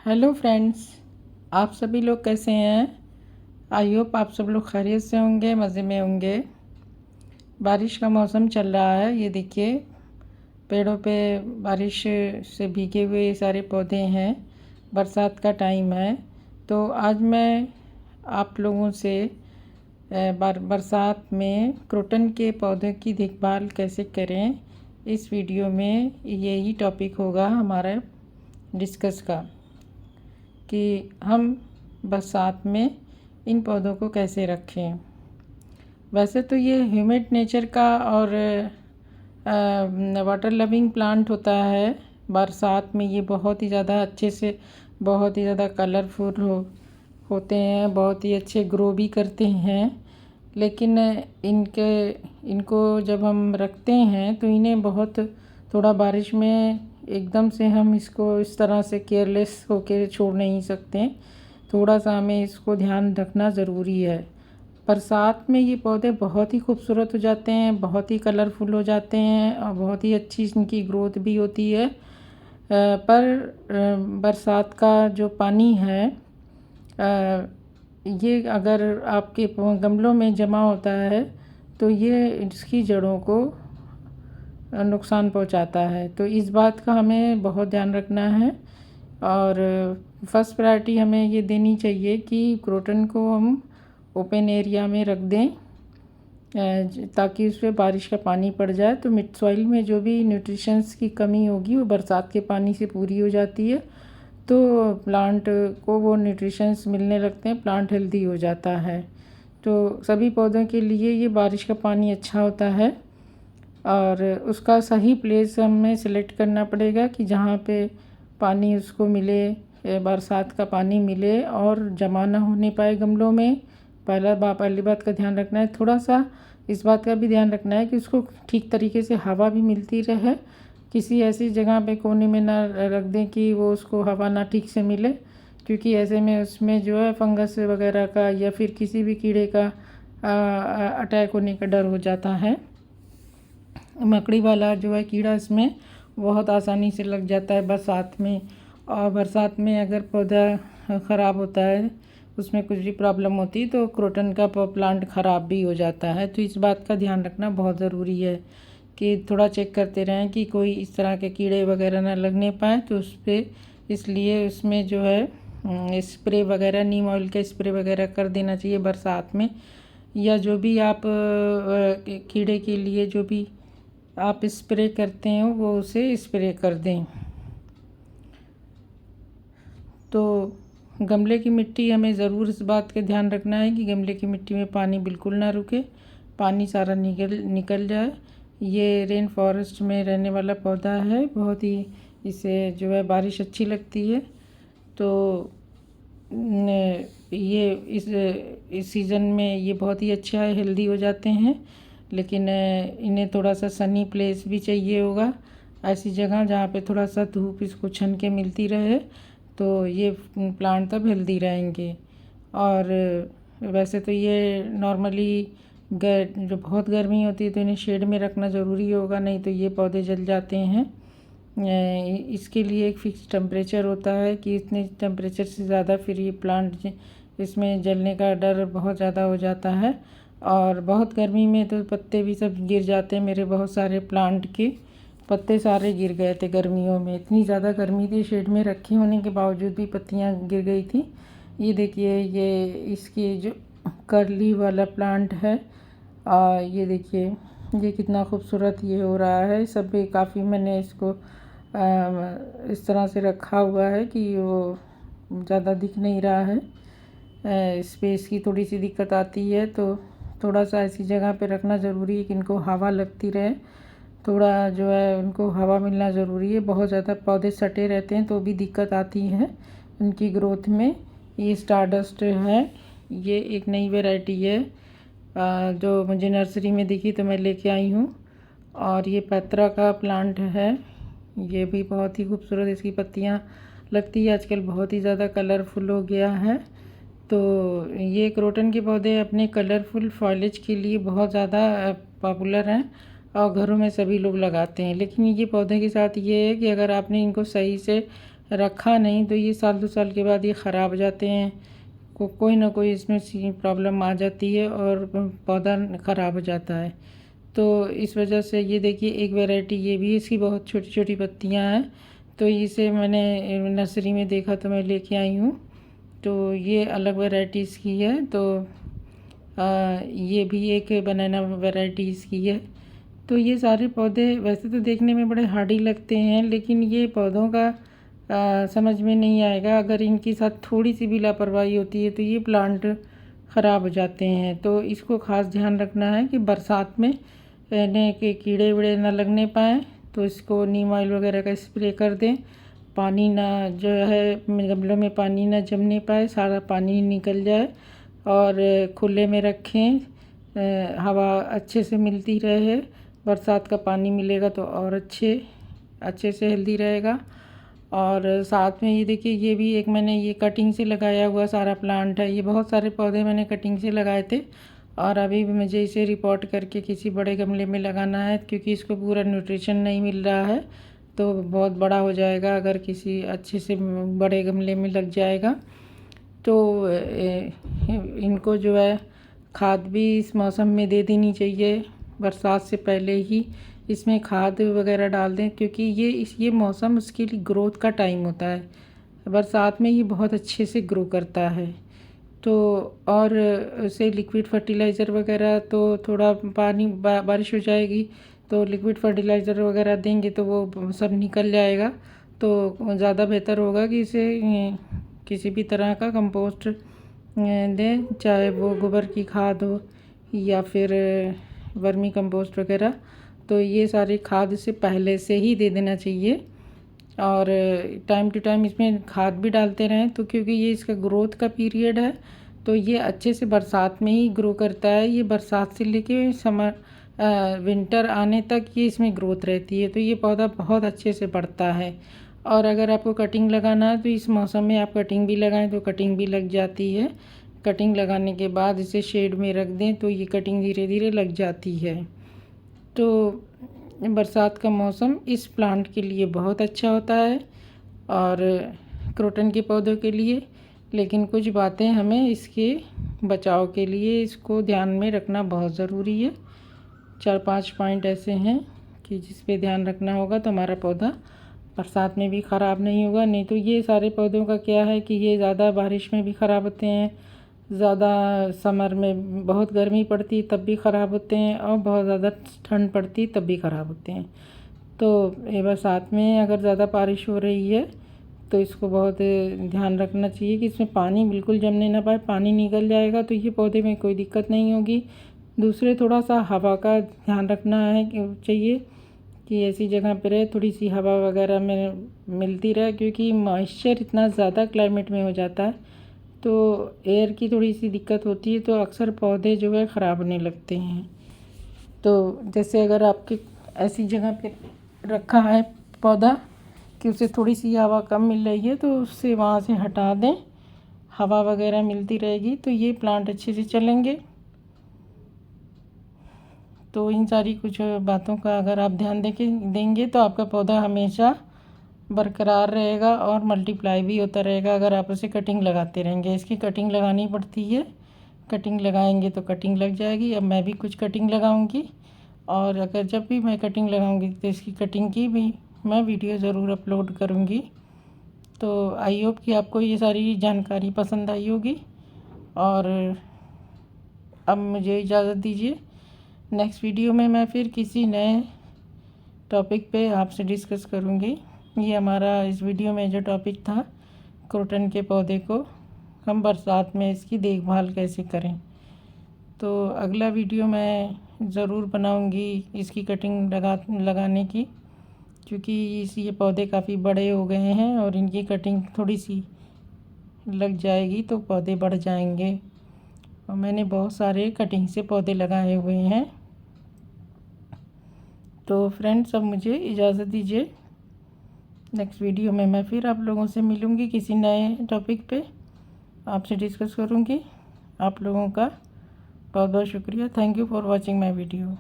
Hello friends, आप सभी लोग कैसे हैं। आई होप आप सब लोग खैरियत से होंगे, मज़े में होंगे। बारिश का मौसम चल रहा है। ये देखिए पेड़ों पे बारिश से भीगे हुए ये सारे पौधे हैं। बरसात का टाइम है। तो आज मैं आप लोगों से बरसात में क्रोटन के पौधे की देखभाल कैसे करें, इस वीडियो में यही टॉपिक होगा हमारा डिस्कस का, कि हम बरसात में इन पौधों को कैसे रखें। वैसे तो ये ह्यूमिड नेचर का और वाटर लविंग प्लांट होता है। बरसात में ये बहुत ही ज़्यादा अच्छे से, बहुत ही ज़्यादा कलरफुल होते हैं, बहुत ही अच्छे ग्रो भी करते हैं। लेकिन इनको जब हम रखते हैं तो इन्हें बहुत थोड़ा बारिश में एकदम से हम इसको इस तरह से केयरलेस होकर छोड़ नहीं सकते। थोड़ा सा हमें इसको ध्यान रखना ज़रूरी है। बरसात में ये पौधे बहुत ही खूबसूरत हो जाते हैं, बहुत ही कलरफुल हो जाते हैं और बहुत ही अच्छी इनकी ग्रोथ भी होती है। पर बरसात का जो पानी है ये अगर आपके गमलों में जमा होता है तो ये इसकी जड़ों को नुकसान पहुंचाता है। तो इस बात का हमें बहुत ध्यान रखना है और फर्स्ट प्रायोरिटी हमें ये देनी चाहिए कि क्रोटन को हम ओपन एरिया में रख दें ताकि उस पर बारिश का पानी पड़ जाए तो मिड सॉइल में जो भी न्यूट्रिशंस की कमी होगी वो बरसात के पानी से पूरी हो जाती है। तो प्लांट को वो न्यूट्रिशंस मिलने लगते हैं, प्लांट हेल्दी हो जाता है। तो सभी पौधों के लिए ये बारिश का पानी अच्छा होता है और उसका सही प्लेस हमें सेलेक्ट करना पड़ेगा कि जहाँ पे पानी उसको मिले, बरसात का पानी मिले और जमा ना होने पाए गमलों में। पहली बात का ध्यान रखना है। थोड़ा सा इस बात का भी ध्यान रखना है कि उसको ठीक तरीके से हवा भी मिलती रहे। किसी ऐसी जगह पे कोने में ना रख दें कि वो उसको हवा ना ठीक से मिले, क्योंकि ऐसे में उसमें जो है फंगस वगैरह का या फिर किसी भी कीड़े का अटैक होने का डर हो जाता है। मकड़ी वाला जो है कीड़ा इसमें बहुत आसानी से लग जाता है बरसात में। और बरसात में अगर पौधा ख़राब होता है, उसमें कुछ भी प्रॉब्लम होती है तो क्रोटन का प्लांट ख़राब भी हो जाता है। तो इस बात का ध्यान रखना बहुत ज़रूरी है कि थोड़ा चेक करते रहें कि कोई इस तरह के कीड़े वगैरह ना लगने पाए। तो उस पर इसलिए उसमें जो है स्प्रे वगैरह, नीम ऑयल का स्प्रे वगैरह कर देना चाहिए बरसात में। या जो भी आप कीड़े के लिए जो भी आप स्प्रे करते हो वो उसे स्प्रे कर दें। तो गमले की मिट्टी हमें ज़रूर इस बात का ध्यान रखना है कि गमले की मिट्टी में पानी बिल्कुल ना रुके, पानी सारा निकल जाए। ये रेन फॉरेस्ट में रहने वाला पौधा है, बहुत ही इसे जो है बारिश अच्छी लगती है। तो ये इस सीज़न में ये बहुत ही अच्छा है, हेल्दी हो जाते हैं। लेकिन इन्हें थोड़ा सा सनी प्लेस भी चाहिए होगा, ऐसी जगह जहाँ पे थोड़ा सा धूप इसको छन के मिलती रहे, तो ये प्लांट तब हेल्दी रहेंगे। और वैसे तो ये नॉर्मली जो बहुत गर्मी होती है तो इन्हें शेड में रखना ज़रूरी होगा, नहीं तो ये पौधे जल जाते हैं। इसके लिए एक फ़िक्स टेम्परेचर होता है कि इतने टेम्परेचर से ज़्यादा फिर ये प्लांट इसमें जलने का डर बहुत ज़्यादा हो जाता है। और बहुत गर्मी में तो पत्ते भी सब गिर जाते हैं। मेरे बहुत सारे प्लांट के पत्ते सारे गिर गए थे गर्मियों में, इतनी ज़्यादा गर्मी थी, शेड में रखे होने के बावजूद भी पत्तियां गिर गई थी। ये देखिए, ये इसकी जो कर्ली वाला प्लांट है, ये देखिए ये कितना खूबसूरत ये हो रहा है। सब भी काफ़ी मैंने इसको इस तरह से रखा हुआ है कि वो ज़्यादा दिख नहीं रहा है। स्पेस की थोड़ी सी दिक्कत आती है, तो थोड़ा सा ऐसी जगह पे रखना ज़रूरी है कि इनको हवा लगती रहे। थोड़ा जो है उनको हवा मिलना ज़रूरी है। बहुत ज़्यादा पौधे सटे रहते हैं तो भी दिक्कत आती है उनकी ग्रोथ में। ये स्टारडस्ट है, ये एक नई वैरायटी है जो मुझे नर्सरी में दिखी तो मैं लेके आई हूँ। और ये पैत्रा का प्लांट है, ये भी बहुत ही खूबसूरत इसकी पत्तियाँ लगती है। आजकल बहुत ही ज़्यादा कलरफुल हो गया है। तो ये क्रोटन के पौधे अपने कलरफुल फॉलिज के लिए बहुत ज़्यादा पॉपुलर हैं और घरों में सभी लोग लगाते हैं। लेकिन ये पौधे के साथ ये है कि अगर आपने इनको सही से रखा नहीं तो ये साल 2 साल के बाद ये ख़राब हो जाते हैं। कोई ना कोई इसमें सी प्रॉब्लम आ जाती है और पौधा ख़राब हो जाता है। तो इस वजह से ये देखिए एक वैरायटी ये भी, इसकी बहुत छोटी छोटी पत्तियां हैं। तो इसे मैंने नर्सरी में देखा तो मैं लेके आई हूँ। तो ये अलग वैरायटीज़ की है। तो ये भी एक बनाना वैरायटीज़ की है। तो ये सारे पौधे वैसे तो देखने में बड़े हार्डी लगते हैं, लेकिन ये पौधों का समझ में नहीं आएगा अगर इनके साथ थोड़ी सी भी लापरवाही होती है तो ये प्लांट ख़राब हो जाते हैं। तो इसको ख़ास ध्यान रखना है कि बरसात में इन्हें के कीड़े वीड़े ना लगने पाएँ। तो इसको नीम ऑयल वगैरह का स्प्रे कर दें। पानी ना जो है गमलों में पानी ना जमने पाए, सारा पानी निकल जाए और खुले में रखें, हवा अच्छे से मिलती रहे। बरसात का पानी मिलेगा तो और अच्छे से हेल्दी रहेगा। और साथ में ये देखिए ये भी एक मैंने ये कटिंग से लगाया हुआ सारा प्लांट है। ये बहुत सारे पौधे मैंने कटिंग से लगाए थे और अभी भी मुझे इसे रिपोर्ट करके किसी बड़े गमले में लगाना है, क्योंकि इसको पूरा न्यूट्रिशन नहीं मिल रहा है। तो बहुत बड़ा हो जाएगा अगर किसी अच्छे से बड़े गमले में लग जाएगा। तो इनको जो है खाद भी इस मौसम में दे देनी चाहिए, बरसात से पहले ही इसमें खाद वगैरह डाल दें, क्योंकि ये मौसम उसके लिए ग्रोथ का टाइम होता है। बरसात में ये बहुत अच्छे से ग्रो करता है। तो और उसे लिक्विड फर्टिलाइज़र वगैरह तो थोड़ा पानी बारिश हो जाएगी तो लिक्विड फर्टिलाइज़र वगैरह देंगे तो वो सब निकल जाएगा। तो ज़्यादा बेहतर होगा कि इसे किसी भी तरह का कंपोस्ट दें, चाहे वो गोबर की खाद हो या फिर वर्मी कंपोस्ट वगैरह। तो ये सारी खाद से पहले से ही दे देना चाहिए और टाइम टू टाइम इसमें खाद भी डालते रहें। तो क्योंकि ये इसका ग्रोथ का पीरियड है तो ये अच्छे से बरसात में ही ग्रो करता है। ये बरसात से लेके समर विंटर आने तक ये इसमें ग्रोथ रहती है। तो ये पौधा बहुत अच्छे से बढ़ता है। और अगर आपको कटिंग लगाना है तो इस मौसम में आप कटिंग भी लगाएं तो कटिंग भी लग जाती है। कटिंग लगाने के बाद इसे शेड में रख दें तो ये कटिंग धीरे धीरे लग जाती है। तो बरसात का मौसम इस प्लांट के लिए बहुत अच्छा होता है और क्रोटन के पौधों के लिए। लेकिन कुछ बातें हमें इसके बचाव के लिए इसको ध्यान में रखना बहुत ज़रूरी है। 4-5 पॉइंट ऐसे हैं कि जिस पे ध्यान रखना होगा तो हमारा पौधा बरसात में भी ख़राब नहीं होगा। नहीं तो ये सारे पौधों का क्या है कि ये ज़्यादा बारिश में भी ख़राब होते हैं, ज़्यादा समर में बहुत गर्मी पड़ती तब भी ख़राब होते हैं और बहुत ज़्यादा ठंड पड़ती तब भी ख़राब होते हैं। तो ये बरसात में अगर ज़्यादा बारिश हो रही है तो इसको बहुत ध्यान रखना चाहिए कि इसमें पानी बिल्कुल जमने ना पाए। पानी निकल जाएगा तो ये पौधे में कोई दिक्कत नहीं होगी। दूसरे थोड़ा सा हवा का ध्यान रखना है चाहिए कि ऐसी जगह पर रहे थोड़ी सी हवा वगैरह में मिलती रहे, क्योंकि मॉइस्चर इतना ज़्यादा क्लाइमेट में हो जाता है तो एयर की थोड़ी सी दिक्कत होती है तो अक्सर पौधे जो है ख़राब होने लगते हैं। तो जैसे अगर आपके ऐसी जगह पे रखा है पौधा कि उसे थोड़ी सी हवा कम मिल रही है तो उससे वहाँ से हटा दें, हवा वगैरह मिलती रहेगी तो ये प्लांट अच्छे से चलेंगे। तो इन सारी कुछ बातों का अगर आप ध्यान देंगे तो आपका पौधा हमेशा बरकरार रहेगा और मल्टीप्लाई भी होता रहेगा अगर आप उसे कटिंग लगाते रहेंगे। इसकी कटिंग लगानी पड़ती है, कटिंग लगाएंगे तो कटिंग लग जाएगी। अब मैं भी कुछ कटिंग लगाऊंगी और अगर जब भी मैं कटिंग लगाऊंगी तो इसकी कटिंग की भी मैं वीडियो ज़रूर अपलोड करूंगी। तो आई होप कि आपको ये सारी जानकारी पसंद आई होगी और अब मुझे इजाज़त दीजिए। नेक्स्ट वीडियो में मैं फिर किसी नए टॉपिक पे आपसे डिस्कस करूंगी। ये हमारा इस वीडियो में जो टॉपिक था क्रोटन के पौधे को हम बरसात में इसकी देखभाल कैसे करें। तो अगला वीडियो मैं ज़रूर बनाऊंगी इसकी कटिंग लगाने की, क्योंकि ये पौधे काफ़ी बड़े हो गए हैं और इनकी कटिंग थोड़ी सी लग जाएगी तो पौधे बढ़ जाएंगे। और मैंने बहुत सारे कटिंग से पौधे लगाए हुए हैं। तो फ्रेंड्स अब मुझे इजाज़त दीजिए। नेक्स्ट वीडियो में मैं फिर आप लोगों से मिलूँगी, किसी नए टॉपिक पे आपसे डिस्कस करूँगी। आप लोगों का बहुत बहुत शुक्रिया। Thank you for watching my video.